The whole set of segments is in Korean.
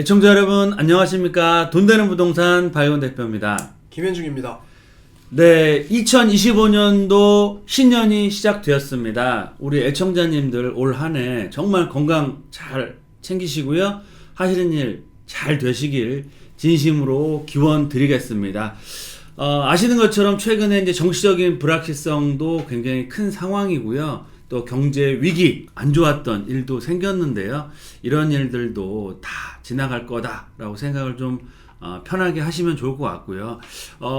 애청자 여러분 안녕하십니까. 돈되는 부동산 박영훈 대표입니다. 김현중입니다. 네, 2025년도 신년이 시작되었습니다. 우리 애청자님들 올 한 해 정말 건강 잘 챙기시고요. 하시는 일 잘 되시길 진심으로 기원 드리겠습니다. 아시는 것처럼 최근에 이제 정치적인 불확실성도 굉장히 큰 상황이고요. 또 경제 위기, 안 좋았던 일도 생겼는데요. 이런 일들도 다 지나갈 거다라고 생각을 좀 편하게 하시면 좋을 것 같고요.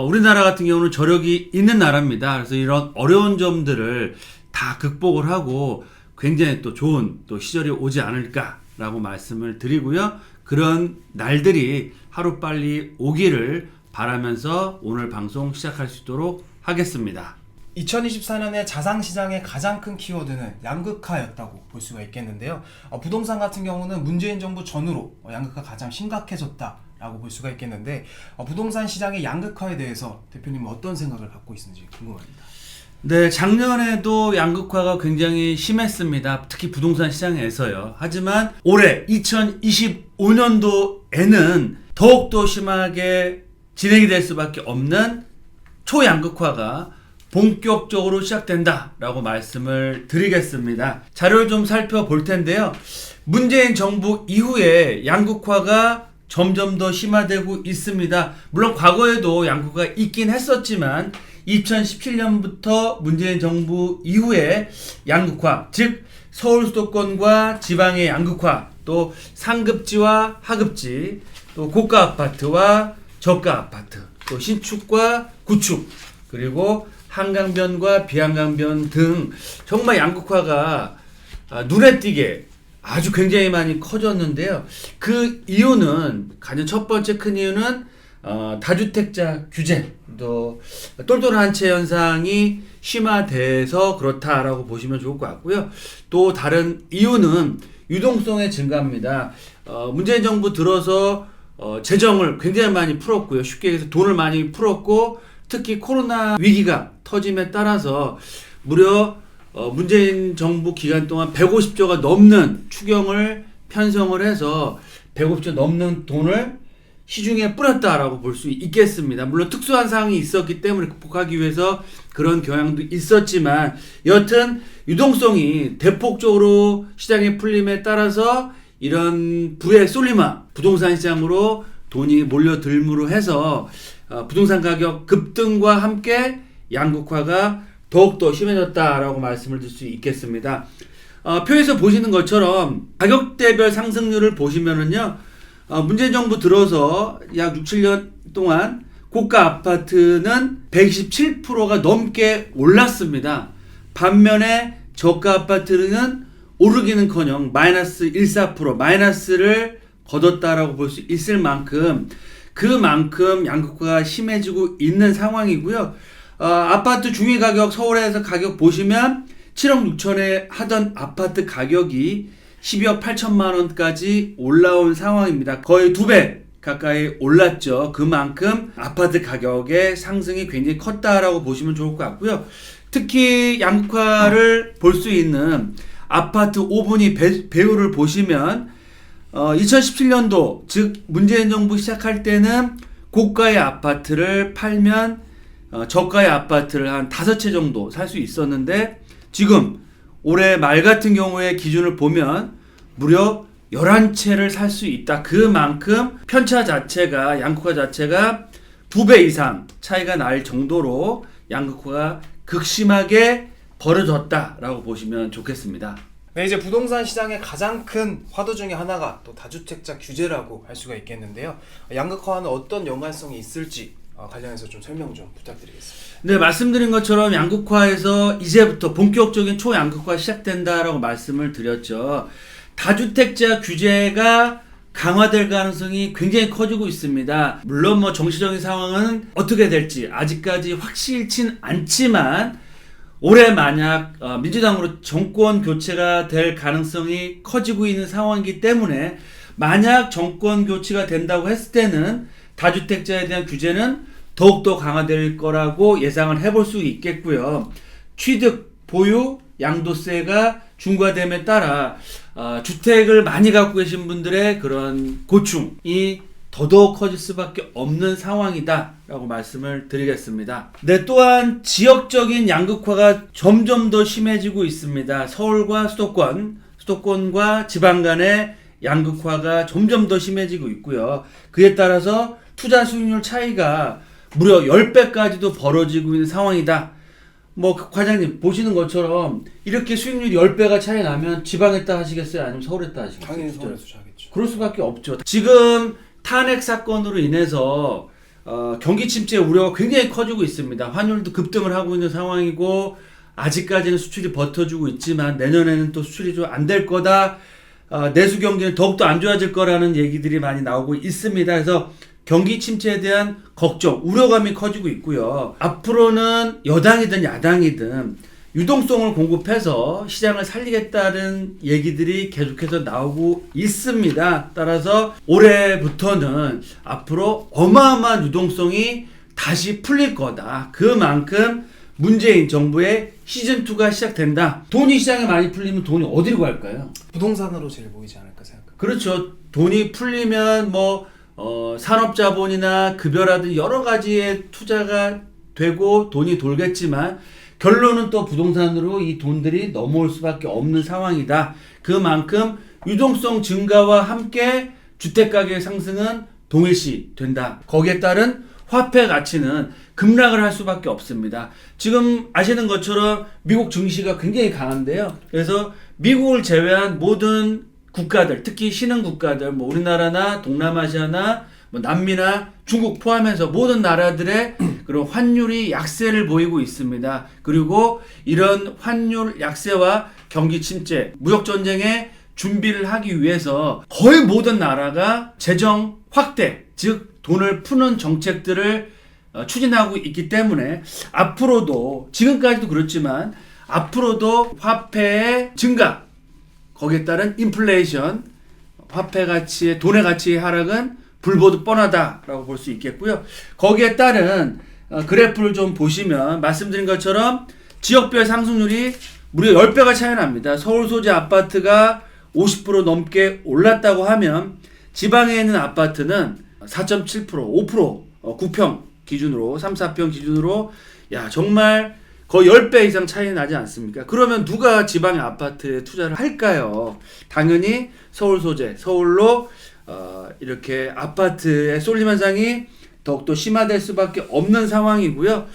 우리나라 같은 경우는 저력이 있는 나라입니다. 그래서 이런 어려운 점들을 다 극복을 하고 굉장히 또 좋은 또 시절이 오지 않을까라고 말씀을 드리고요. 그런 날들이 하루빨리 오기를 바라면서 오늘 방송 시작할 수 있도록 하겠습니다. 2024년에 자산시장의 가장 큰 키워드는 양극화였다고 볼 수가 있겠는데요. 부동산 같은 경우는 문재인 정부 전후로 양극화가 가장 심각해졌다라고 볼 수가 있겠는데 부동산 시장의 양극화에 대해서 대표님은 어떤 생각을 갖고 있는지 궁금합니다. 네, 작년에도 양극화가 굉장히 심했습니다. 특히 부동산 시장에서요. 하지만 올해 2025년도에는 더욱더 심하게 진행이 될 수밖에 없는 초양극화가 본격적으로 시작된다라고 말씀을 드리겠습니다. 자료를 좀 살펴볼 텐데요. 문재인 정부 이후에 양극화가 점점 더 심화되고 있습니다. 물론 과거에도 양극화가 있긴 했었지만 2017년부터 문재인 정부 이후에 양극화, 즉 서울 수도권과 지방의 양극화, 또 상급지와 하급지, 또 고가 아파트와 저가 아파트, 또 신축과 구축, 그리고 한강변과 비한강변 등 정말 양극화가 눈에 띄게 아주 굉장히 많이 커졌는데요. 그 이유는 가장 첫 번째 큰 이유는 다주택자 규제, 또 똘똘한 한 채 현상이 심화돼서 그렇다라고 보시면 좋을 것 같고요. 또 다른 이유는 유동성의 증가입니다. 문재인 정부 들어서 재정을 굉장히 많이 풀었고요. 쉽게 얘기해서 돈을 많이 풀었고, 특히 코로나 위기가 터짐에 따라서 무려 문재인 정부 기간 동안 150조가 넘는 추경을 편성을 해서 150조 넘는 돈을 시중에 뿌렸다라고 볼 수 있겠습니다. 물론 특수한 상황이 있었기 때문에 극복하기 위해서 그런 경향도 있었지만 여튼 유동성이 대폭적으로 시장에 풀림에 따라서 이런 부의 쏠림화, 부동산 시장으로 돈이 몰려들므로 해서 부동산 가격 급등과 함께 양극화가 더욱더 심해졌다라고 말씀을 드릴 수 있겠습니다. 표에서 보시는 것처럼 가격대별 상승률을 보시면은요, 문재인 정부 들어서 약 6, 7년 동안 고가 아파트는 127%가 넘게 올랐습니다. 반면에 저가 아파트는 오르기는커녕 마이너스 14%, 마이너스를 거뒀다라고 볼 수 있을 만큼 그만큼 양극화가 심해지고 있는 상황이고요. 아파트 중위 가격 서울에서 가격 보시면 7억 6천에 하던 아파트 가격이 12억 8천만 원까지 올라온 상황입니다. 거의 2배 가까이 올랐죠. 그만큼 아파트 가격의 상승이 굉장히 컸다라고 보시면 좋을 것 같고요. 특히 양극화를 볼 수 있는 아파트 5분위 배율을 보시면 2017년도 즉 문재인 정부 시작할 때는 고가의 아파트를 팔면 저가의 아파트를 한 5채 정도 살 수 있었는데 지금 올해 말 같은 경우에 기준을 보면 무려 11채를 살 수 있다. 그만큼 편차 자체가, 양극화 자체가 2배 이상 차이가 날 정도로 양극화가 극심하게 벌어졌다라고 보시면 좋겠습니다. 네, 이제 부동산 시장의 가장 큰 화두 중에 하나가 또 다주택자 규제라고 할 수가 있겠는데요. 양극화와는 어떤 연관성이 있을지 관련해서 좀 설명 좀 부탁드리겠습니다. 네, 말씀드린 것처럼 양극화에서 이제부터 본격적인 초양극화가 시작된다라고 말씀을 드렸죠. 다주택자 규제가 강화될 가능성이 굉장히 커지고 있습니다. 물론 뭐 정치적인 상황은 어떻게 될지 아직까지 확실치는 않지만 올해 만약 민주당으로 정권 교체가 될 가능성이 커지고 있는 상황이기 때문에 만약 정권 교체가 된다고 했을 때는 다주택자에 대한 규제는 더욱더 강화될 거라고 예상을 해볼 수 있겠고요. 취득, 보유, 양도세가 중과됨에 따라 주택을 많이 갖고 계신 분들의 그런 고충이 더더욱 커질 수밖에 없는 상황이다라고 말씀을 드리겠습니다. 네, 또한 지역적인 양극화가 점점 더 심해지고 있습니다. 서울과 수도권과 지방 간의 양극화가 점점 더 심해지고 있고요. 그에 따라서 투자 수익률 차이가 무려 10배까지도 벌어지고 있는 상황이다. 뭐 과장님 보시는 것처럼 이렇게 수익률이 10배가 차이 나면 지방에다 하시겠어요? 아니면 서울에다 하시겠어요? 당연히 서울에서 하겠죠. 그럴 수밖에 없죠. 지금 탄핵 사건으로 인해서 경기 침체 우려가 굉장히 커지고 있습니다. 환율도 급등을 하고 있는 상황이고 아직까지는 수출이 버텨주고 있지만 내년에는 또 수출이 좀 안 될 거다. 내수 경기는 더욱더 안 좋아질 거라는 얘기들이 많이 나오고 있습니다. 그래서 경기 침체에 대한 걱정, 우려감이 커지고 있고요. 앞으로는 여당이든 야당이든 유동성을 공급해서 시장을 살리겠다는 얘기들이 계속해서 나오고 있습니다. 따라서 올해부터는 앞으로 어마어마한 유동성이 다시 풀릴 거다. 그만큼 문재인 정부의 시즌2가 시작된다. 돈이 시장에 많이 풀리면 돈이 어디로 갈까요? 부동산으로 제일 보이지 않을까 생각합니다. 그렇죠. 돈이 풀리면 산업자본이나 급여라든 여러 가지의 투자가 되고 돈이 돌겠지만 결론은 또 부동산으로 이 돈들이 넘어올 수밖에 없는 상황이다. 그만큼 유동성 증가와 함께 주택가격 상승은 동일시 된다. 거기에 따른 화폐 가치는 급락을 할 수밖에 없습니다. 지금 아시는 것처럼 미국 증시가 굉장히 강한데요. 그래서 미국을 제외한 모든 국가들, 특히 신흥 국가들, 우리나라나 동남아시아나 남미나 중국 포함해서 모든 나라들의 그런 환율이 약세를 보이고 있습니다. 그리고 이런 환율 약세와 경기 침체, 무역 전쟁에 준비를 하기 위해서 거의 모든 나라가 재정 확대, 즉 돈을 푸는 정책들을 추진하고 있기 때문에 앞으로도 지금까지도 그렇지만 앞으로도 화폐의 증가, 거기에 따른 인플레이션, 화폐 가치의 돈의 가치의 하락은 불보듯 뻔하다라고 볼 수 있겠고요. 거기에 따른 그래프를 좀 보시면 말씀드린 것처럼 지역별 상승률이 무려 10배가 차이 납니다. 서울 소재 아파트가 50% 넘게 올랐다고 하면 지방에 있는 아파트는 4.7%, 5%, 9평 기준으로 3, 4평 기준으로 정말 거의 10배 이상 차이 나지 않습니까? 그러면 누가 지방의 아파트에 투자를 할까요? 당연히 서울 소재, 서울로 이렇게 아파트의 쏠림 현상이 더욱더 심화될 수밖에 없는 상황이고요.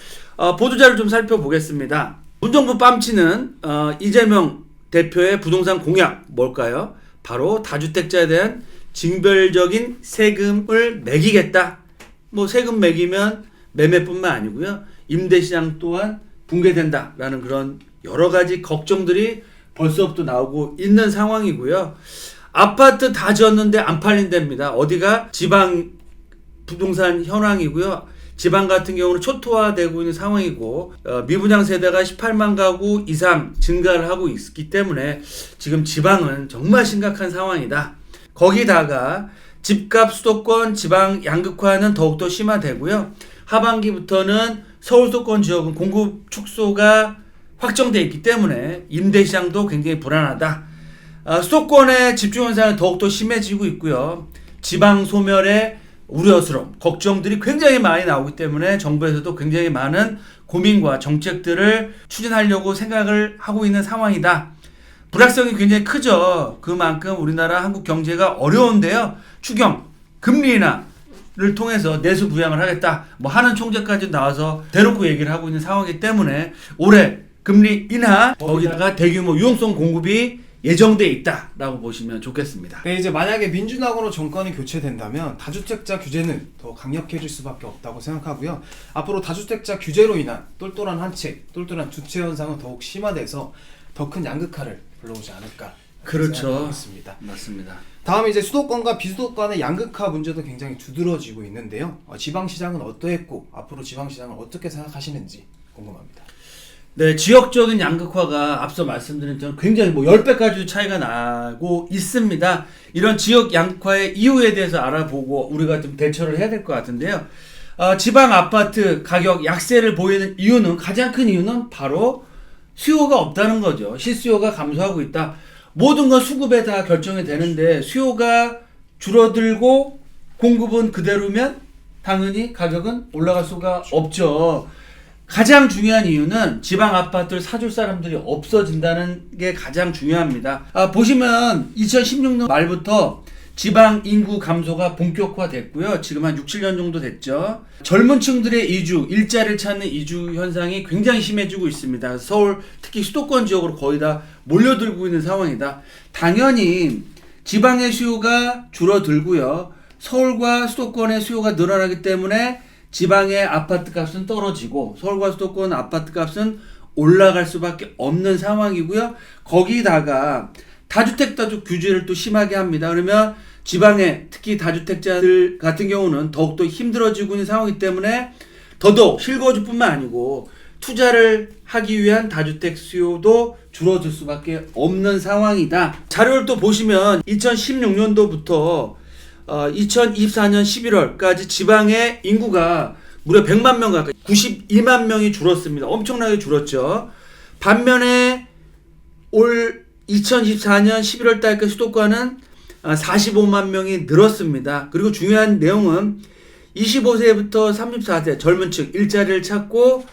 보도자를 좀 살펴보겠습니다. 문정부 뺨치는 이재명 대표의 부동산 공약 뭘까요? 바로 다주택자에 대한 징별적인 세금을 매기겠다. 세금 매기면 매매뿐만 아니고요. 임대시장 또한 붕괴된다라는 그런 여러 가지 걱정들이 벌써부터 나오고 있는 상황이고요. 아파트 다 지었는데 안 팔린답니다. 어디가 지방 부동산 현황이고요. 지방 같은 경우는 초토화되고 있는 상황이고 미분양 세대가 18만 가구 이상 증가를 하고 있기 때문에 지금 지방은 정말 심각한 상황이다. 거기다가 집값 수도권 지방 양극화는 더욱더 심화되고요. 하반기부터는 서울 수도권 지역은 공급 축소가 확정되어 있기 때문에 임대시장도 굉장히 불안하다. 수도권의 집중 현상은 더욱더 심해지고 있고요. 지방 소멸의 우려스러움, 걱정들이 굉장히 많이 나오기 때문에 정부에서도 굉장히 많은 고민과 정책들을 추진하려고 생각을 하고 있는 상황이다. 불확성이 굉장히 크죠. 그만큼 우리나라 한국 경제가 어려운데요. 추경, 금리 인하를 통해서 내수 부양을 하겠다. 하는 총재까지 나와서 대놓고 얘기를 하고 있는 상황이기 때문에 올해 금리 인하, 거기다가 대규모 유동성 공급이 예정돼 있다라고 보시면 좋겠습니다. 네, 이제 만약에 민주당으로 정권이 교체된다면 다주택자 규제는 더 강력해질 수밖에 없다고 생각하고요. 앞으로 다주택자 규제로 인한 똘똘한 한채, 똘똘한 주체 현상은 더욱 심화돼서 더 큰 양극화를 불러오지 않을까. 그렇죠. 있습니다. 맞습니다. 다음 이제 수도권과 비수도권의 양극화 문제도 굉장히 두드러지고 있는데요. 지방시장은 어떠했고 앞으로 지방시장을 어떻게 생각하시는지 궁금합니다. 네, 지역적인 양극화가 앞서 말씀드린 것처럼 굉장히 10배까지도 차이가 나고 있습니다. 이런 지역 양극화의 이유에 대해서 알아보고 우리가 좀 대처를 해야 될 것 같은데요. 지방 아파트 가격 약세를 보이는 이유는, 가장 큰 이유는 바로 수요가 없다는 거죠. 실수요가 감소하고 있다. 모든 건 수급에 다 결정이 되는데 수요가 줄어들고 공급은 그대로면 당연히 가격은 올라갈 수가 없죠. 가장 중요한 이유는 지방 아파트를 사줄 사람들이 없어진다는 게 가장 중요합니다. 보시면 2016년 말부터 지방 인구 감소가 본격화됐고요. 지금 한 6, 7년 정도 됐죠. 젊은 층들의 이주, 일자리를 찾는 이주 현상이 굉장히 심해지고 있습니다. 서울, 특히 수도권 지역으로 거의 다 몰려들고 있는 상황이다. 당연히 지방의 수요가 줄어들고요. 서울과 수도권의 수요가 늘어나기 때문에 지방의 아파트 값은 떨어지고 서울과 수도권 아파트 값은 올라갈 수밖에 없는 상황이고요. 거기다가 다주택 규제를 또 심하게 합니다. 그러면 지방의 특히 다주택자들 같은 경우는 더욱더 힘들어지고 있는 상황이기 때문에 더더욱 실거주뿐만 아니고 투자를 하기 위한 다주택 수요도 줄어들 수밖에 없는 상황이다. 자료를 또 보시면 2016년도부터 2024년 11월까지 지방의 인구가 무려 100만 명 가까이 92만 명이 줄었습니다. 엄청나게 줄었죠. 반면에 올 2024년 11월 달까지 수도권은 45만 명이 늘었습니다. 그리고 중요한 내용은 25세부터 34세 젊은 층 일자리를 찾고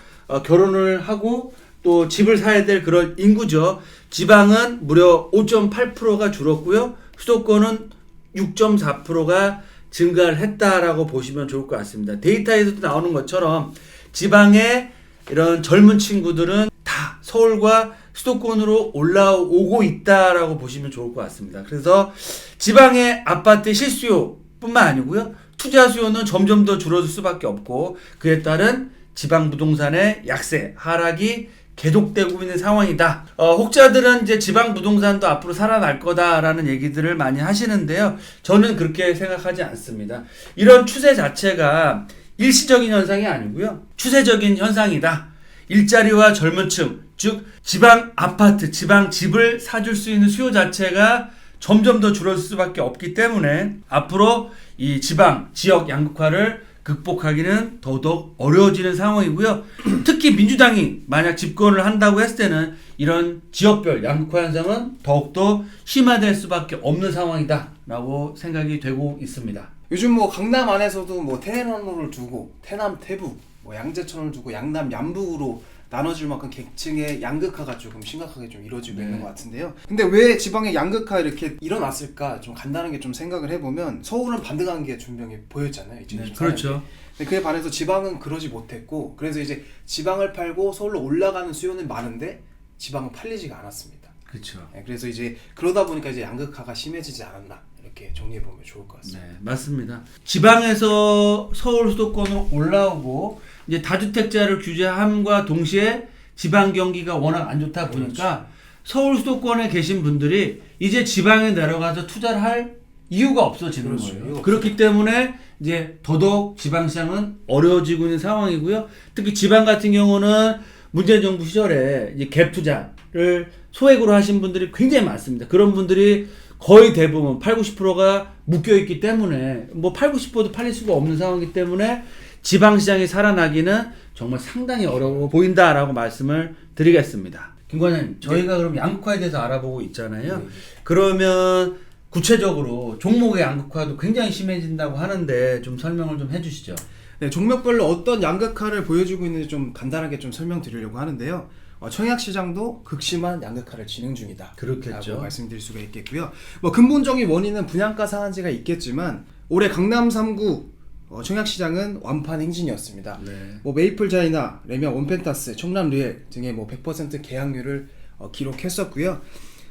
결혼을 하고 또 집을 사야 될 그런 인구죠. 지방은 무려 5.8%가 줄었고요. 수도권은 6.4%가 증가를 했다라고 보시면 좋을 것 같습니다. 데이터에서도 나오는 것처럼 지방의 이런 젊은 친구들은 다 서울과 수도권으로 올라오고 있다라고 보시면 좋을 것 같습니다. 그래서 지방의 아파트 실수요뿐만 아니고요. 투자 수요는 점점 더 줄어들 수밖에 없고 그에 따른 지방 부동산의 약세, 하락이 계속되고 있는 상황이다. 혹자들은 이제 지방 부동산도 앞으로 살아날 거다라는 얘기들을 많이 하시는데요. 저는 그렇게 생각하지 않습니다. 이런 추세 자체가 일시적인 현상이 아니고요. 추세적인 현상이다. 일자리와 젊은 층, 즉 지방 아파트, 지방 집을 사줄 수 있는 수요 자체가 점점 더 줄어들 수밖에 없기 때문에 앞으로 이 지방, 지역 양극화를 극복하기는 더더욱 어려워지는 상황이고요. 특히 민주당이 만약 집권을 한다고 했을 때는 이런 지역별 양극화 현상은 더욱더 심화될 수밖에 없는 상황이다라고 생각이 되고 있습니다. 요즘 뭐 강남 안에서도 뭐 테헤란로를 두고 테남 태북, 뭐 양재천을 두고 양남 양북으로 나눠질 만큼 계층의 양극화가 조금 심각하게 좀 이루어지고 있는 것 같은데요. 근데 왜 지방의 양극화 이렇게 일어났을까 좀 간단하게 좀 생각을 해보면 서울은 반등한 게 분명히 보였잖아요. 2024년에. 네, 그렇죠. 근데 그에 반해서 지방은 그러지 못했고 그래서 이제 지방을 팔고 서울로 올라가는 수요는 많은데 지방은 팔리지가 않았습니다. 그렇죠. 네, 그래서 이제 그러다 보니까 이제 양극화가 심해지지 않았나 이렇게 정리해 보면 좋을 것 같습니다. 네, 맞습니다. 지방에서 서울 수도권으로 올라오고 이제 다주택자를 규제함과 동시에 지방 경기가 워낙 안 좋다 보니까 그렇죠. 서울 수도권에 계신 분들이 이제 지방에 내려가서 투자를 할 이유가 없어지는 그렇죠. 거예요. 그렇기 때문에 이제 더더욱 지방시장은 어려워지고 있는 상황이고요. 특히 지방 같은 경우는 문재인 정부 시절에 이제 갭 투자를 소액으로 하신 분들이 굉장히 많습니다. 그런 분들이 거의 대부분 80, 90%가 묶여있기 때문에 뭐 80, 90%도 팔릴 수가 없는 상황이기 때문에 지방시장이 살아나기는 정말 상당히 어려워 보인다라고 말씀을 드리겠습니다. 김관장님, 저희가 그럼 양극화에 대해서 알아보고 있잖아요. 그러면 구체적으로 종목의 양극화도 굉장히 심해진다고 하는데 좀 설명을 좀 해주시죠. 네, 종목별로 어떤 양극화를 보여주고 있는지 좀 간단하게 좀 설명드리려고 하는데요. 청약시장도 극심한 양극화를 진행 중이다. 그렇겠죠. 라고 말씀드릴 수가 있겠고요. 뭐 근본적인 원인은 분양가 상한제가 있겠지만 올해 강남 3구 청약시장은 완판 행진이었습니다. 네. 뭐 메이플자이나, 레미안 원펜타스, 청남리엘 등의 뭐 100% 계약률을 기록했었고요.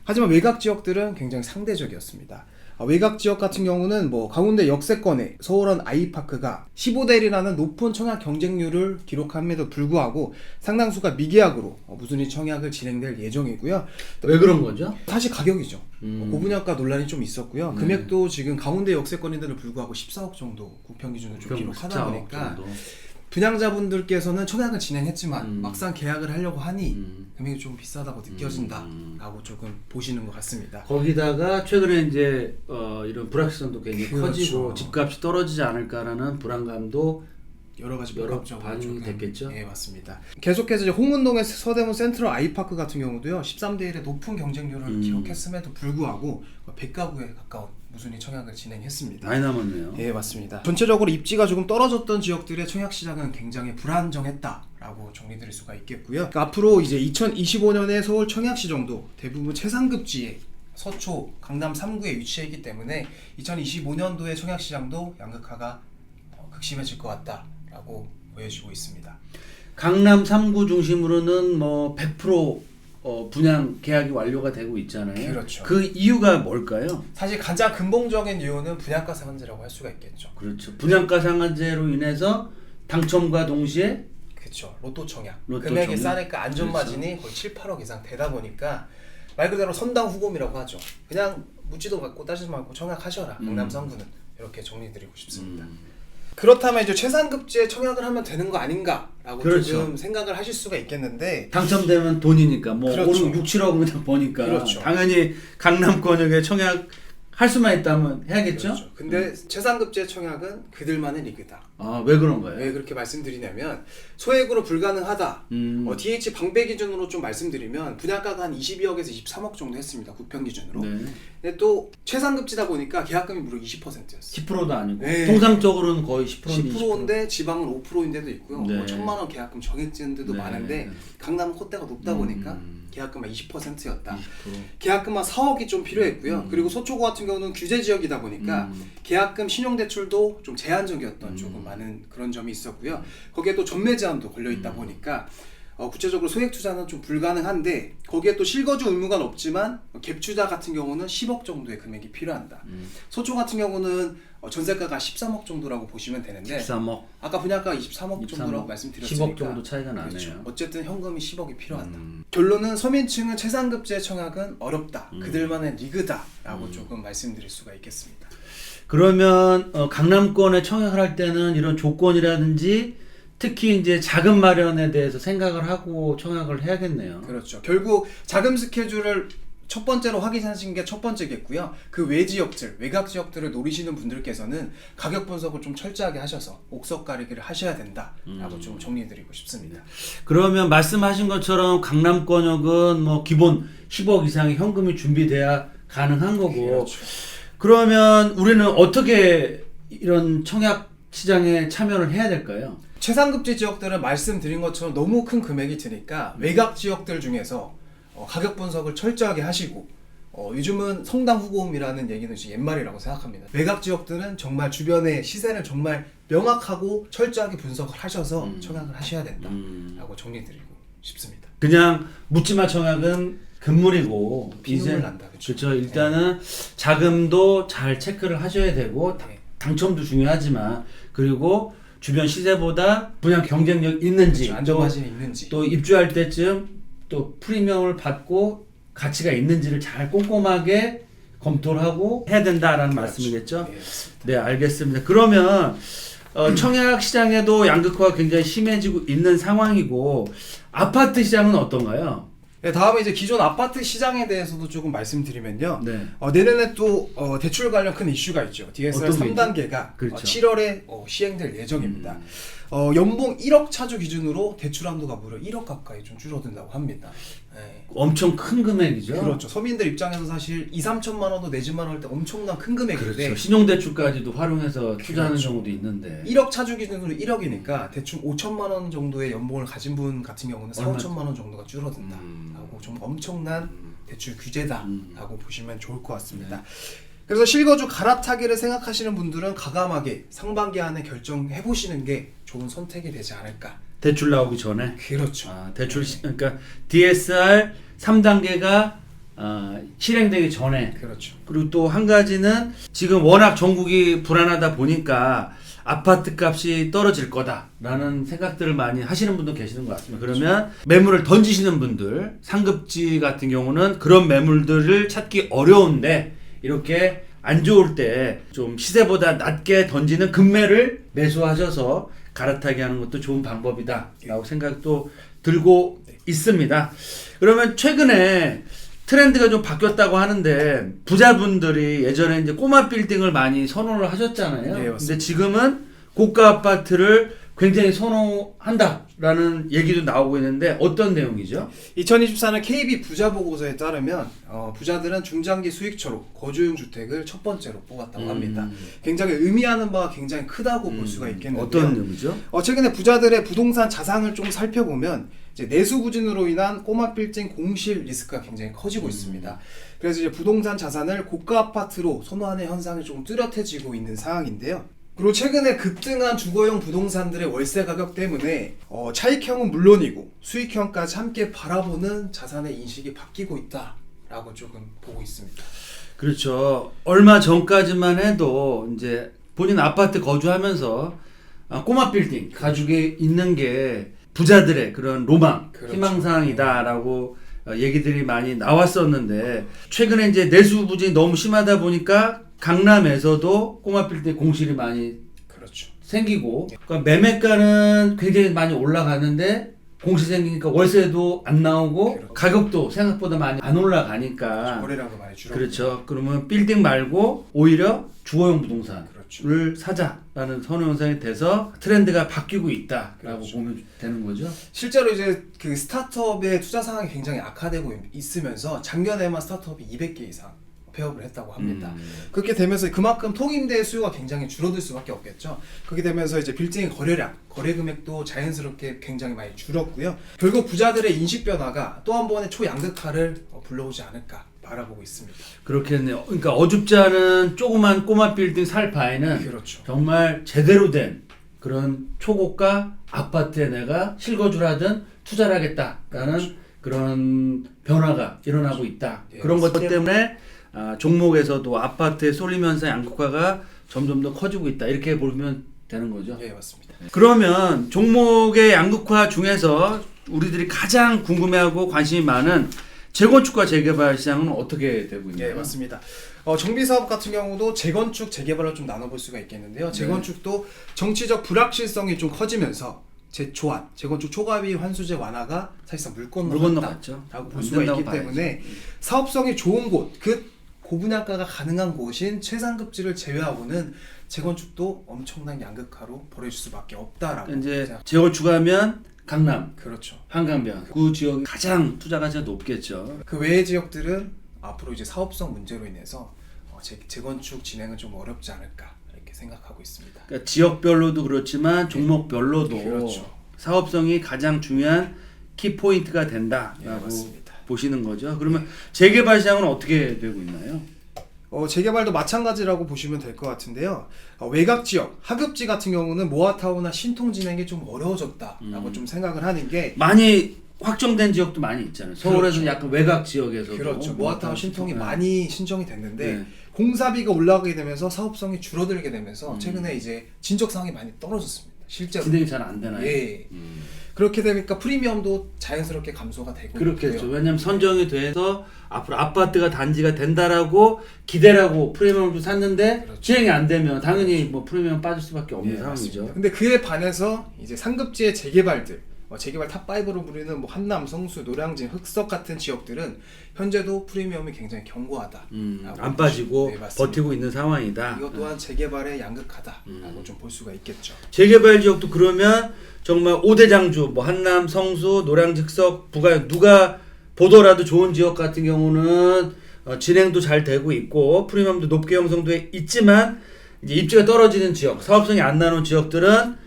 하지만 외곽 지역들은 굉장히 상대적이었습니다. 외곽 지역 같은 경우는 뭐 가운데 역세권에 서울원 아이파크가 15대 1이라는 높은 청약 경쟁률을 기록함에도 불구하고 상당수가 미계약으로 무순위 청약을 진행될 예정이고요. 왜 그런 거죠? 사실 가격이죠. 고분양가 논란이 좀 있었고요. 금액도 지금 가운데 역세권인데도 불구하고 14억 정도 국평 기준으로 좀 기록하다 보니까 분양자분들께서는 청약을 진행했지만 막상 계약을 하려고 하니 금액이 좀 비싸다고 느껴진다라고 조금 보시는 것 같습니다. 거기다가 최근에 이제 이런 불확실성도 굉장히 그렇죠. 커지고 집값이 떨어지지 않을까라는 불안감도 여러 가지 여러 복합적으로 반응이 조금, 됐겠죠? 예, 맞습니다. 계속해서 이제 홍은동의 서대문 센트럴 아이파크 같은 경우도요. 13대 1의 높은 경쟁률을 기록했음에도 불구하고 100가구에 가까운 무순위 청약을 진행했습니다. 많이 남았네요. 예, 맞습니다. 전체적으로 입지가 조금 떨어졌던 지역들의 청약 시장은 굉장히 불안정했다라고 정리드릴 수가 있겠고요. 그러니까 앞으로 이제 2025년의 서울 청약시정도 대부분 최상급지에 서초, 강남 3구에 위치해 있기 때문에 2025년도의 청약시장도 양극화가 극심해질 것 같다라고 보여지고 있습니다. 강남 3구 중심으로는 뭐 100% 분양 계약이 완료가 되고 있잖아요. 그렇죠. 그 이유가 뭘까요? 사실 가장 근본적인 이유는 분양가 상한제라고 할 수가 있겠죠. 그렇죠. 분양가 상한제로 인해서 당첨과 동시에 그렇죠. 로또 청약. 로또 금액이 청약? 싸니까 안전마진이 거의 7, 8억 이상 되다 보니까 말 그대로 선당 후곰이라고 하죠. 그냥 묻지도 않고 따지지 말고 청약하셔라. 강남 3구는 이렇게 정리드리고 싶습니다. 그렇다면 이제 최상급지에 청약을 하면 되는 거 아닌가라고 그렇죠. 조금 생각을 하실 수가 있겠는데 당첨되면 돈이니까 뭐 그렇죠. 5, 6, 7억 그냥 버니까 그렇죠. 당연히 강남권역에 청약 할 수만 있다면 해야겠죠? 그렇죠. 근데 최상급지의 청약은 그들만의 리그다. 아, 왜 그런 거예요? 왜 그렇게 말씀드리냐면 소액으로 불가능하다. DH 방배 기준으로 좀 말씀드리면 분양가가 한 22억에서 23억 정도 했습니다. 구평 기준으로. 네. 근데 또 최상급지다 보니까 계약금이 무려 20%였어요. 10%도 아니고 네. 통상적으로는 거의 10%인데 10%인데 지방은 5%인 데도 있고요. 네. 뭐 1,000만 원 계약금 정해진 데도 네. 많은데 강남은 콧대가 높다 보니까 계약금만 20%였다. 20%. 계약금만 4억이 좀 필요했고요. 그리고 서초구 같은 경우는 규제 지역이다 보니까 계약금 신용대출도 좀 제한적이었던 조금 많은 그런 점이 있었고요. 거기에 또 전매 제한도 걸려 있다 보니까 구체적으로 소액 투자는 좀 불가능한데 거기에 또 실거주 의무가 없지만 갭 투자 같은 경우는 10억 정도의 금액이 필요한다. 서초 같은 경우는 전세가가 13억 정도라고 보시면 되는데 13억. 아까 분양가 23억 정도라고 10억 말씀드렸으니까 정도 차이가 나네요. 그렇죠. 어쨌든 현금이 10억이 필요하다. 결론은 서민층은 최상급지의 청약은 어렵다. 그들만의 리그다라고 조금 말씀드릴 수가 있겠습니다. 그러면 강남권에 청약을 할 때는 이런 조건이라든지 특히 이제 자금 마련에 대해서 생각을 하고 청약을 해야겠네요. 그렇죠. 결국 자금 스케줄을 첫 번째로 확인하신 게 첫 번째겠고요. 그 외 지역들, 외곽 지역들을 노리시는 분들께서는 가격 분석을 좀 철저하게 하셔서 옥석 가리기를 하셔야 된다라고 좀 정리해드리고 싶습니다. 그러면 말씀하신 것처럼 강남권역은 뭐 기본 10억 이상의 현금이 준비돼야 가능한 거고. 그렇죠. 그러면 우리는 어떻게 이런 청약 시장에 참여를 해야 될까요? 최상급지 지역들은 말씀드린 것처럼 너무 큰 금액이 드니까 외곽 지역들 중에서 가격 분석을 철저하게 하시고 요즘은 성당 후보음이라는 얘기는 이제 옛말이라고 생각합니다. 외곽 지역들은 정말 주변의 시세를 정말 명확하고 철저하게 분석을 하셔서 청약을 하셔야 된다라고 정리드리고 싶습니다. 그냥 묻지마 청약은 금물이고 비눈물 이제 난다. 그렇죠. 일단은 자금도 잘 체크를 하셔야 되고 네. 당첨도 중요하지만 그리고 주변 시세보다 분양 경쟁력 있는지 그렇죠. 안전마진이 있는지 또 입주할 때쯤 또 프리미엄을 받고 가치가 있는지를 잘 꼼꼼하게 검토를 하고 해야 된다라는 그렇죠. 말씀이겠죠? 네, 맞습니다. 네, 알겠습니다. 그러면 청약 시장에도 양극화가 굉장히 심해지고 있는 상황이고 아파트 시장은 어떤가요? 네, 다음에 이제 기존 아파트 시장에 대해서도 조금 말씀드리면요. 네. 내년에 또 대출 관련 큰 이슈가 있죠. DSR 어떤 게 3단계가 그렇죠. 7월에 시행될 예정입니다. 연봉 1억 차주 기준으로 대출 한도가 무려 1억 가까이 좀 줄어든다고 합니다. 네. 엄청 큰 금액이죠. 그렇죠. 서민들 입장에서 사실 2, 3천만 원도 내지만 할 때 엄청난 큰 금액인데 그렇죠. 신용대출까지도 활용해서 투자하는 그렇죠. 경우도 있는데 1억 차주 기준으로 1억이니까 대충 5천만 원 정도의 연봉을 가진 분 같은 경우는 4, 5천만 원 정도가 줄어든다 라고 좀 엄청난 대출 규제다라고 보시면 좋을 것 같습니다. 그래서 실거주 갈아타기를 생각하시는 분들은 과감하게 상반기 안에 결정해 보시는 게 좋은 선택이 되지 않을까. 대출 나오기 전에 그렇죠. 대출 그러니까 DSR 3단계가 실행되기 전에 그렇죠. 그리고 또 한 가지는 지금 워낙 전국이 불안하다 보니까 아파트 값이 떨어질 거다라는 생각들을 많이 하시는 분도 계시는 것 같습니다. 그러면 매물을 던지시는 분들 상급지 같은 경우는 그런 매물들을 찾기 어려운데 이렇게 안 좋을 때 좀 시세보다 낮게 던지는 금매를 매수하셔서 갈아타기 하는 것도 좋은 방법이다 라고 생각도 들고 있습니다. 그러면 최근에 트렌드가 좀 바뀌었다고 하는데 부자분들이 예전에 이제 꼬마 빌딩을 많이 선호를 하셨잖아요. 네, 맞습니다. 근데 지금은 고가 아파트를 굉장히 선호한다라는 얘기도 나오고 있는데 어떤 내용이죠? 2024년 KB 부자 보고서에 따르면 부자들은 중장기 수익처로 거주용 주택을 첫 번째로 뽑았다고 합니다. 굉장히 의미하는 바가 굉장히 크다고 볼 수가 있겠는데요. 어떤 의미죠? 최근에 부자들의 부동산 자산을 좀 살펴보면 이제 내수 부진으로 인한 꼬마 빌딩 공실 리스크가 굉장히 커지고 있습니다. 그래서 이제 부동산 자산을 고가 아파트로 선호하는 현상이 조금 뚜렷해지고 있는 상황인데요. 그리고 최근에 급등한 주거용 부동산들의 월세 가격 때문에 차익형은 물론이고 수익형까지 함께 바라보는 자산의 인식이 바뀌고 있다라고 조금 보고 있습니다. 그렇죠. 얼마 전까지만 해도 이제 본인 아파트 거주하면서 꼬마 빌딩 가지고 있는 게 부자들의 그런 로망, 그렇죠. 희망사항이다라고 얘기들이 많이 나왔었는데 최근에 이제 내수 부진이 너무 심하다 보니까 강남에서도 꼬마 빌딩 공실이 많이 그렇죠. 생기고 그러니까 매매가는 굉장히 많이 올라가는데 공실 생기니까 월세도 안 나오고 그렇죠. 가격도 생각보다 많이 안 올라가니까 거래량도 많이 줄었고. 그렇죠. 그러면 빌딩 말고 오히려 주거용 부동산을 그렇죠. 사자라는 선호 현상이 돼서 트렌드가 바뀌고 있다라고 그렇죠. 보면 되는 거죠. 실제로 이제 그 스타트업의 투자 상황이 굉장히 악화되고 있으면서 작년에만 스타트업이 200개 이상 폐업을 했다고 합니다. 그렇게 되면서 그만큼 통임대 수요가 굉장히 줄어들 수밖에 없겠죠. 그렇게 되면서 이제 빌딩의 거래량, 거래 금액도 자연스럽게 굉장히 많이 줄었고요. 결국 부자들의 인식 변화가 또 한 번의 초양극화를 불러오지 않을까 바라보고 있습니다. 그렇겠네요. 그러니까 어줍지 않은 조그만 꼬마 빌딩 살 바에는 그렇죠. 정말 제대로 된 그런 초고가 아파트에 내가 실거주를 하든 투자를 하겠다라는 그런 변화가 일어나고 있다. 예, 그런 것 때문에 종목에서도 아파트의 쏠림 현상 양극화가 점점 더 커지고 있다. 이렇게 보면 되는 거죠. 예, 맞습니다. 그러면 종목의 양극화 중에서 우리들이 가장 궁금해하고 관심이 많은 재건축과 재개발 시장은 어떻게 되고 있나요? 예, 맞습니다. 정비 사업 같은 경우도 재건축, 재개발로 좀 나눠볼 수가 있겠는데요. 재건축도 정치적 불확실성이 좀 커지면서 재초안, 재건축 초과비 환수제 완화가 사실상 물 건너갔다라고 볼 수가 있기 때문에 사업성이 좋은 곳, 그 고분양가가 가능한 곳인 최상급지를 제외하고는 재건축도 엄청난 양극화로 벌어질 수밖에 없다라고. 이제 재건축하면 강남, 그렇죠. 한강변 그 지역이 가장 투자 가치가 높겠죠. 그 외의 지역들은 앞으로 이제 사업성 문제로 인해서 재건축 진행은 좀 어렵지 않을까 이렇게 생각하고 있습니다. 그러니까 지역별로도 그렇지만 종목별로도 그렇죠. 사업성이 가장 중요한 키 포인트가 된다라고 예, 맞습니다. 보시는 거죠. 그러면 재개발 시장은 어떻게 되고 있나요? 재개발도 마찬가지라고 보시면 될 것 같은데요. 외곽 지역, 하급지 같은 경우는 모아타운이나 신통 진행이 좀 어려워졌다라고 좀 생각을 하는 게 많이 확정된 지역도 많이 있잖아요. 서울에서는 그렇죠. 약간 외곽 지역에서도 그렇죠. 모아타운 신통이 네. 많이 신청이 됐는데 네. 공사비가 올라가게 되면서 사업성이 줄어들게 되면서 최근에 이제 진척 상황이 많이 떨어졌습니다. 실제로. 진행이 잘 안 되나요? 예. 그렇게 되니까 프리미엄도 자연스럽게 감소가 되고 그렇겠죠. 있고요. 왜냐하면 선정이 돼서 앞으로 아파트가 단지가 된다라고 기대라고 프리미엄을 샀는데 그렇죠. 진행이 안 되면 당연히 뭐 프리미엄 빠질 수밖에 없는 예, 상황이죠. 맞습니다. 근데 그에 반해서 이제 상급지의 재개발들, 재개발 탑5로 부르는 뭐 한남, 성수, 노량진, 흑석 같은 지역들은 현재도 프리미엄이 굉장히 견고하다. 안 빠지고 네, 맞습니다. 버티고 있는 상황이다. 이것 또한 재개발의 양극화다라고 좀 볼 수가 있겠죠. 재개발 지역도 그러면 정말 5대 장주 뭐 한남, 성수, 노량진, 흑석, 부가 누가 보더라도 좋은 지역 같은 경우는 진행도 잘 되고 있고 프리미엄도 높게 형성돼 있지만 이제 입지가 떨어지는 지역, 사업성이 안 나는 지역들은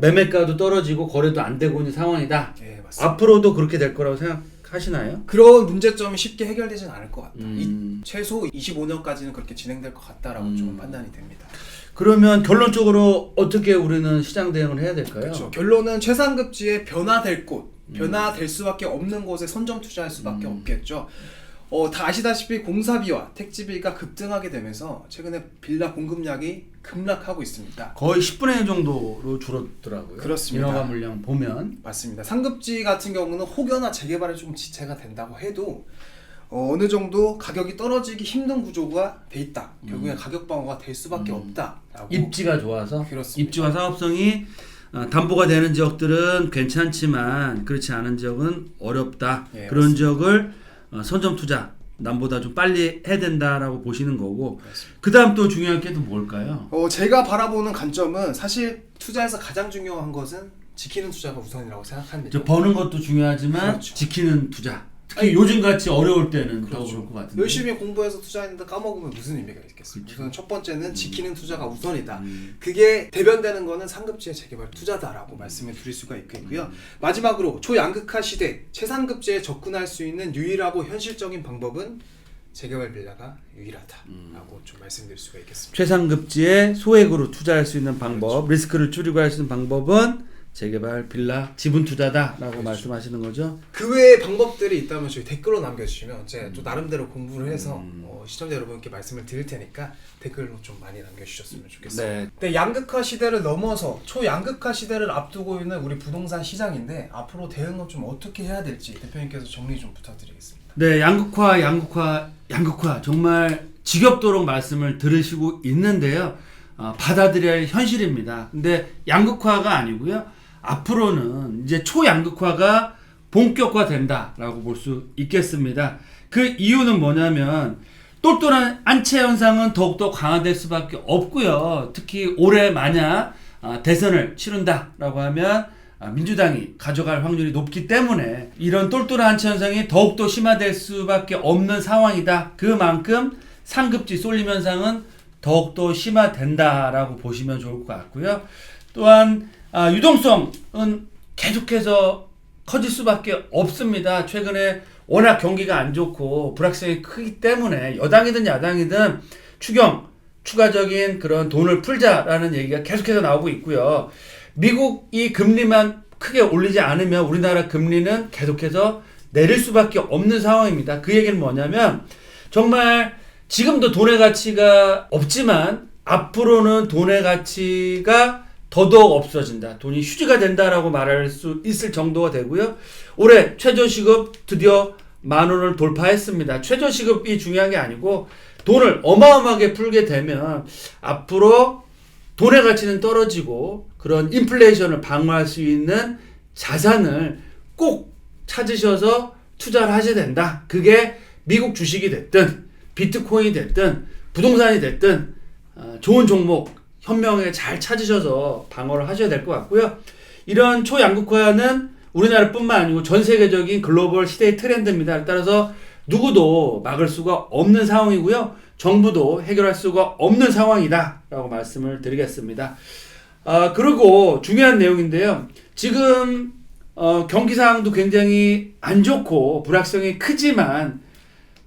매매가도 떨어지고 거래도 안 되고 있는 상황이다. 예, 맞습니다. 앞으로도 그렇게 될 거라고 생각하시나요? 그런 문제점이 쉽게 해결되지는 않을 것 같다. 최소 25년까지는 그렇게 진행될 것 같다라고 좀 판단이 됩니다. 그러면 결론적으로 어떻게 우리는 시장 대응을 해야 될까요? 그렇죠. 결론은 최상급지에 변화될 곳, 변화될 수밖에 없는 곳에 선점 투자할 수밖에 없겠죠. 다 아시다시피 공사비와 택지비가 급등하게 되면서 최근에 빌라 공급량이 급락하고 있습니다. 거의 10분의 1 정도로 줄었더라고요. 그렇습니다. 인허가 물량 보면. 맞습니다. 상급지 같은 경우는 혹여나 재개발에 좀 지체가 된다고 해도 어느 정도 가격이 떨어지기 힘든 구조가 돼 있다. 결국엔 가격 방어가 될 수밖에 없다라고. 입지가 좋아서 그렇습니다. 입지와 사업성이 담보가 되는 지역들은 괜찮지만 그렇지 않은 지역은 어렵다. 예, 그런 맞습니다. 지역을 선점 투자 남보다 좀 빨리 해야 된다라고 보시는 거고 그렇습니다. 그 다음 또 중요한 게 또 뭘까요? 제가 바라보는 관점은 사실 투자에서 가장 중요한 것은 지키는 투자가 우선이라고 생각합니다. 저 버는 것도 중요하지만 그렇죠. 지키는 투자. 특히 요즘같이 어려울 때는 더 그렇죠. 그럴 것 같은데. 열심히 공부해서 투자했는데 까먹으면 무슨 의미가 있겠습니까? 그렇죠. 우선 첫 번째는 지키는 투자가 우선이다. 그게 대변되는 거는 상급지의 재개발 투자다라고 말씀을 드릴 수가 있겠고요. 마지막으로 초양극화 시대 최상급지에 접근할 수 있는 유일하고 현실적인 방법은 재개발 빌라가 유일하다라고 좀 말씀드릴 수가 있겠습니다. 최상급지에 소액으로 투자할 수 있는 방법, 리스크를 줄이고 할 수 있는 방법은 재개발 빌라 지분 투자다라고 말씀하시는 거죠. 그 외의 방법들이 있다면 저희 댓글로 남겨주시면 제가 또 나름대로 공부를 해서 시청자 여러분께 말씀을 드릴 테니까 댓글로 좀 많이 남겨주셨으면 좋겠습니다. 네. 네, 양극화 시대를 넘어서 초양극화 시대를 앞두고 있는 우리 부동산 시장인데 앞으로 대응을 좀 어떻게 해야 될지 대표님께서 정리 좀 부탁드리겠습니다. 네, 양극화 정말 지겹도록 말씀을 들으시고 있는데요. 받아들여야 할 현실입니다. 근데 양극화가 아니고요. 앞으로는 이제 초양극화가 본격화된다라고 볼 수 있겠습니다. 그 이유는 뭐냐면 똘똘한 안채 현상은 더욱더 강화될 수밖에 없고요. 특히 올해 만약 대선을 치른다라고 하면 민주당이 가져갈 확률이 높기 때문에 이런 똘똘한 안채 현상이 더욱더 심화될 수밖에 없는 상황이다. 그만큼 상급지 쏠림 현상은 더욱더 심화된다라고 보시면 좋을 것 같고요. 또한 유동성은 계속해서 커질 수밖에 없습니다. 최근에 워낙 경기가 안 좋고 불확실성이 크기 때문에 여당이든 야당이든 추가적인 그런 돈을 풀자라는 얘기가 계속해서 나오고 있고요. 미국이 금리만 크게 올리지 않으면 우리나라 금리는 계속해서 내릴 수밖에 없는 상황입니다. 그 얘기는 뭐냐면 정말 지금도 돈의 가치가 없지만 앞으로는 돈의 가치가 더더욱 없어진다. 돈이 휴지가 된다라고 말할 수 있을 정도가 되고요. 올해 최저시급 드디어 10,000원을 돌파했습니다. 최저시급이 중요한 게 아니고 돈을 어마어마하게 풀게 되면 앞으로 돈의 가치는 떨어지고 그런 인플레이션을 방어할 수 있는 자산을 꼭 찾으셔서 투자를 하셔야 된다. 그게 미국 주식이 됐든 비트코인이 됐든 부동산이 됐든 좋은 종목 현명하게 잘 찾으셔서 방어를 하셔야 될 것 같고요. 이런 초양극화는 우리나라뿐만 아니고 전 세계적인 글로벌 시대의 트렌드입니다. 따라서 누구도 막을 수가 없는 상황이고요. 정부도 해결할 수가 없는 상황이다 라고 말씀을 드리겠습니다. 그리고 중요한 내용인데요. 지금 경기 상황도 굉장히 안 좋고 불확실성이 크지만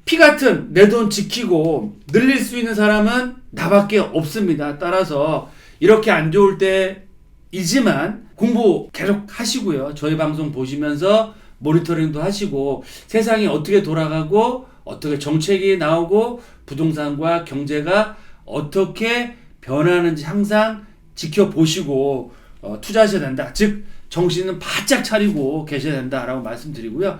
피 같은 내 돈 지키고 늘릴 수 있는 사람은 나밖에 없습니다. 따라서 이렇게 안 좋을 때이지만 공부 계속 하시고요. 저희 방송 보시면서 모니터링도 하시고 세상이 어떻게 돌아가고 어떻게 정책이 나오고 부동산과 경제가 어떻게 변하는지 항상 지켜보시고 투자하셔야 된다. 즉 정신은 바짝 차리고 계셔야 된다라고 말씀드리고요.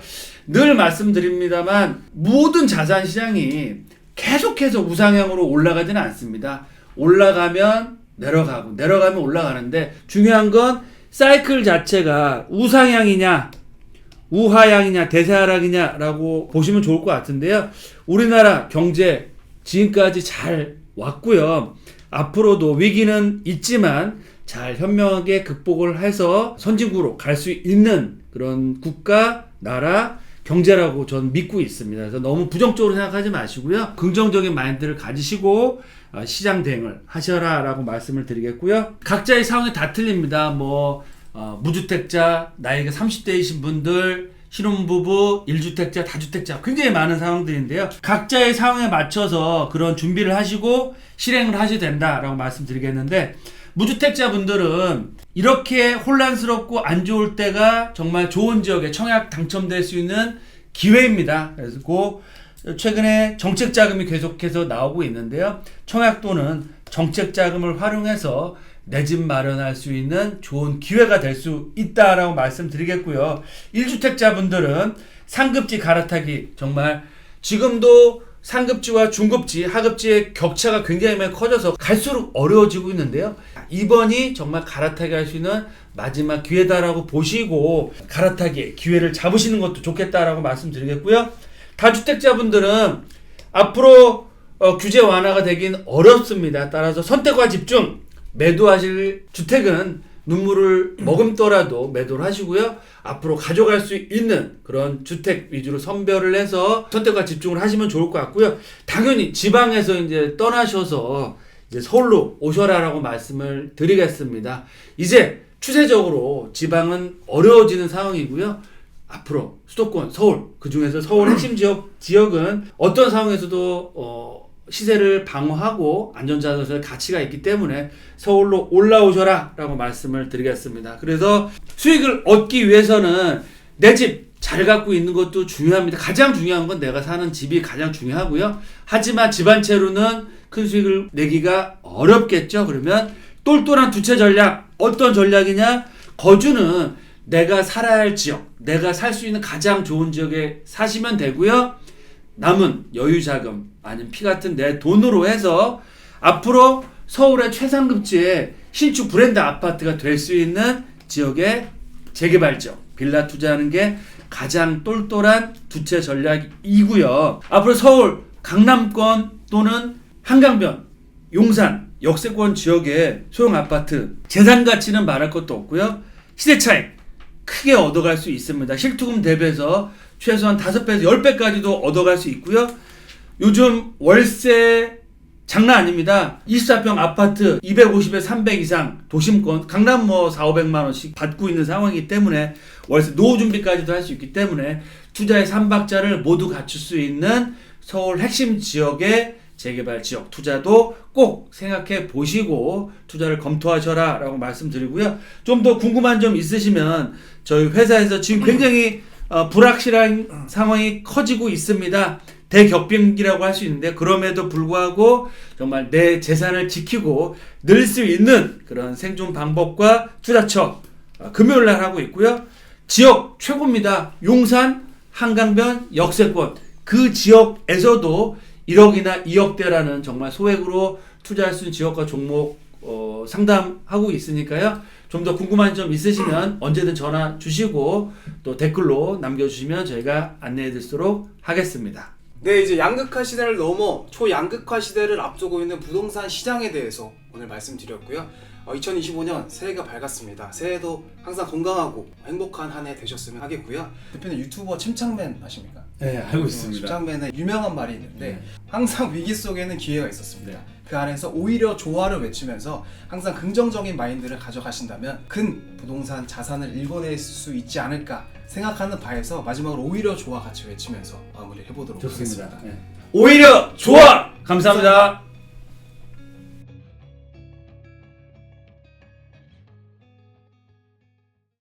늘 말씀드립니다만 모든 자산 시장이 계속해서 우상향으로 올라가지는 않습니다. 올라가면 내려가고 내려가면 올라가는데 중요한 건 사이클 자체가 우상향이냐 우하향이냐 대세하락이냐라고 보시면 좋을 것 같은데요. 우리나라 경제 지금까지 잘 왔고요. 앞으로도 위기는 있지만 잘 현명하게 극복을 해서 선진국으로 갈 수 있는 그런 국가, 나라, 경제라고 전 믿고 있습니다. 그래서 너무 부정적으로 생각하지 마시고요. 긍정적인 마인드를 가지시고 시장 대응을 하셔라 라고 말씀을 드리겠고요. 각자의 상황이 다 틀립니다. 무주택자, 나이가 30대이신 분들, 신혼부부, 1주택자, 다주택자 굉장히 많은 상황들인데요. 각자의 상황에 맞춰서 그런 준비를 하시고 실행을 하셔야 된다라고 말씀드리겠는데 무주택자분들은 이렇게 혼란스럽고 안 좋을 때가 정말 좋은 지역에 청약 당첨될 수 있는 기회입니다. 그래서 최근에 정책자금이 계속해서 나오고 있는데요. 청약도는 정책자금을 활용해서 내 집 마련할 수 있는 좋은 기회가 될 수 있다라고 말씀드리겠고요. 1주택자분들은 상급지 갈아타기 정말 지금도 상급지와 중급지, 하급지의 격차가 굉장히 많이 커져서 갈수록 어려워지고 있는데요. 이번이 정말 갈아타기 할 수 있는 마지막 기회다라고 보시고 갈아타기의 기회를 잡으시는 것도 좋겠다라고 말씀드리겠고요. 다주택자분들은 앞으로 규제 완화가 되긴 어렵습니다. 따라서 선택과 집중, 매도하실 주택은 눈물을 머금더라도 매도를 하시고요. 앞으로 가져갈 수 있는 그런 주택 위주로 선별을 해서 선택과 집중을 하시면 좋을 것 같고요. 당연히 지방에서 이제 떠나셔서 이제 서울로 오셔라라고 말씀을 드리겠습니다. 이제 추세적으로 지방은 어려워지는 상황이고요. 앞으로 수도권, 서울, 그 중에서 서울 핵심 지역은 어떤 상황에서도 시세를 방어하고 안전자산의 가치가 있기 때문에 서울로 올라오셔라 라고 말씀을 드리겠습니다. 그래서 수익을 얻기 위해서는 내 집 잘 갖고 있는 것도 중요합니다. 가장 중요한 건 내가 사는 집이 가장 중요하고요. 하지만 집 한 채로는 큰 수익을 내기가 어렵겠죠. 그러면 똘똘한 두 채 전략, 어떤 전략이냐? 거주는 내가 살아야 할 지역, 내가 살 수 있는 가장 좋은 지역에 사시면 되고요. 남은 여유 자금 아니면 피 같은 내 돈으로 해서 앞으로 서울의 최상급지의 신축 브랜드 아파트가 될 수 있는 지역의 재개발 지역 빌라 투자하는 게 가장 똘똘한 두 채 전략이고요. 앞으로 서울 강남권 또는 한강변, 용산, 역세권 지역의 소형 아파트 재산 가치는 말할 것도 없고요. 시세 차익 크게 얻어갈 수 있습니다. 실투금 대비해서 최소한 5배에서 10배까지도 얻어갈 수 있고요. 요즘 월세 장난 아닙니다. 24평 아파트 250에 300 이상 도심권 강남 400~500만 원씩 받고 있는 상황이기 때문에 월세 노후 준비까지도 할 수 있기 때문에 투자의 3박자를 모두 갖출 수 있는 서울 핵심 지역의 재개발 지역 투자도 꼭 생각해 보시고 투자를 검토하셔라 라고 말씀드리고요. 좀 더 궁금한 점 있으시면 저희 회사에서 지금 굉장히 불확실한 상황이 커지고 있습니다. 대격변기라고 할 수 있는데 그럼에도 불구하고 정말 내 재산을 지키고 늘 수 있는 그런 생존 방법과 투자처 금요일날 하고 있고요. 지역 최고입니다. 용산, 한강변, 역세권 그 지역에서도 1억이나 2억대라는 정말 소액으로 투자할 수 있는 지역과 종목 상담하고 있으니까요. 좀 더 궁금한 점 있으시면 언제든 전화 주시고 또 댓글로 남겨주시면 저희가 안내해 드리도록 하겠습니다. 네, 이제 양극화 시대를 넘어 초양극화 시대를 앞두고 있는 부동산 시장에 대해서 오늘 말씀드렸고요. 2025년 새해가 밝았습니다. 새해도 항상 건강하고 행복한 한 해 되셨으면 하겠고요. 대표님 유튜버 침착맨 아십니까? 네, 알고 있습니다. 침착맨의 유명한 말이 있는데 네. 항상 위기 속에는 기회가 있었습니다. 네. 그 안에서 오히려 조화를 외치면서 항상 긍정적인 마인드를 가져가신다면 큰 부동산 자산을 일궈낼 수 있지 않을까 생각하는 바에서 마지막으로 오히려 조화 같이 외치면서 마무리를 해보도록 좋습니다. 하겠습니다. 네. 오히려 좋아! 감사합니다.